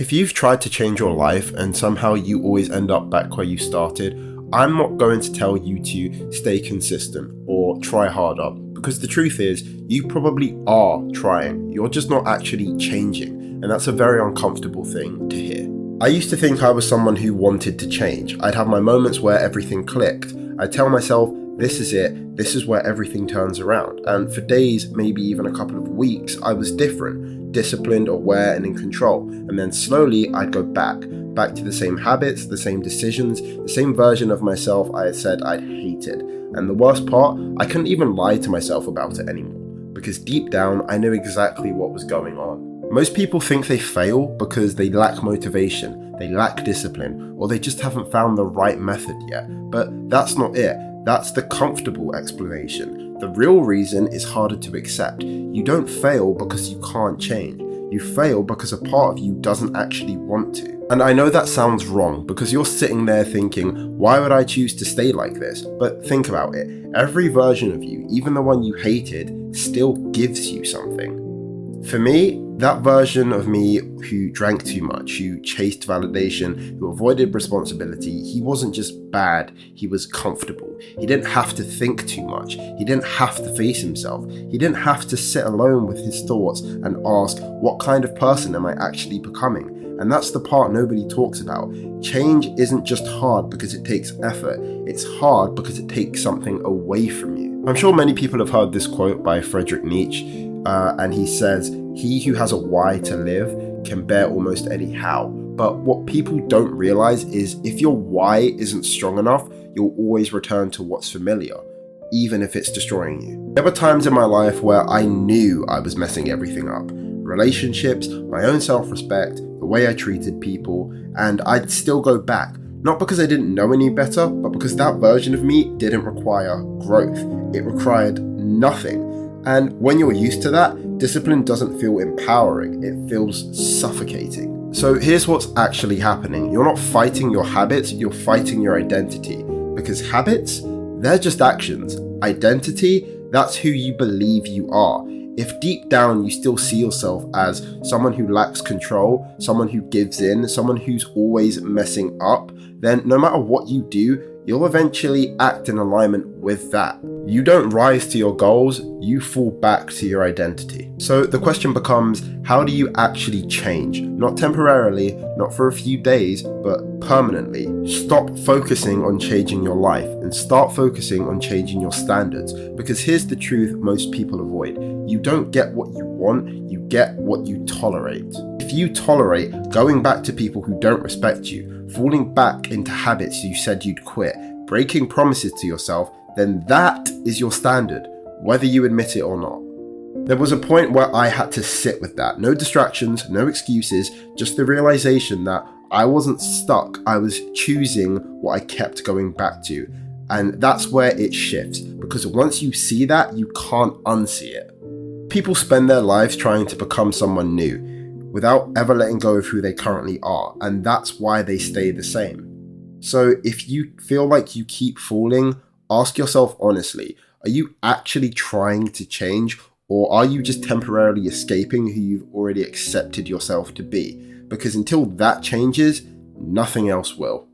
If you've tried to change your life and somehow you always end up back where you started, I'm not going to tell you to stay consistent or try harder, because the truth is, you probably are trying, you're just not actually changing, and that's a very uncomfortable thing to hear. I used to think I was someone who wanted to change. I'd have my moments where everything clicked. I'd tell myself, this is it, this is where everything turns around. And for days, maybe even a couple of weeks, I was different, disciplined, aware, and in control. And then slowly, I'd go back to the same habits, the same decisions, the same version of myself I had said I'd hated. And the worst part, I couldn't even lie to myself about it anymore, because deep down, I knew exactly what was going on. Most people think they fail because they lack motivation, they lack discipline, or they just haven't found the right method yet. But that's not it. That's the comfortable explanation. The real reason is harder to accept. You don't fail because you can't change. You fail because a part of you doesn't actually want to. And I know that sounds wrong, because you're sitting there thinking, why would I choose to stay like this? But think about it. Every version of you, even the one you hated, still gives you something. For me, that version of me who drank too much, who chased validation, who avoided responsibility, he wasn't just bad, he was comfortable. He didn't have to think too much. He didn't have to face himself. He didn't have to sit alone with his thoughts and ask, what kind of person am I actually becoming? And that's the part nobody talks about. Change isn't just hard because it takes effort. It's hard because it takes something away from you. I'm sure many people have heard this quote by Friedrich Nietzsche, and he says, "He who has a why to live can bear almost any how." But what people don't realize is if your why isn't strong enough, you'll always return to what's familiar, even if it's destroying you. There were times in my life where I knew I was messing everything up. Relationships, my own self-respect, the way I treated people, and I'd still go back. Not because I didn't know any better, but because that version of me didn't require growth. It required nothing. And when you're used to that, discipline doesn't feel empowering, it feels suffocating. So here's what's actually happening. You're not fighting your habits, you're fighting your identity. Because habits, they're just actions. Identity, that's who you believe you are. If deep down you still see yourself as someone who lacks control, someone who gives in, someone who's always messing up, then no matter what you do, you'll eventually act in alignment with that. You don't rise to your goals, you fall back to your identity. So the question becomes, how do you actually change? Not temporarily, not for a few days, but permanently. Stop focusing on changing your life and start focusing on changing your standards. Because here's the truth most people avoid. You don't get what you want, you get what you tolerate. If you tolerate going back to people who don't respect you, falling back into habits you said you'd quit, breaking promises to yourself, then that is your standard, whether you admit it or not. There was a point where I had to sit with that. No distractions, no excuses, just the realization that I wasn't stuck, I was choosing what I kept going back to. And that's where it shifts, because once you see that, you can't unsee it. People spend their lives trying to become someone new, without ever letting go of who they currently are, and that's why they stay the same. So if you feel like you keep falling, ask yourself honestly, are you actually trying to change, or are you just temporarily escaping who you've already accepted yourself to be? Because until that changes, nothing else will.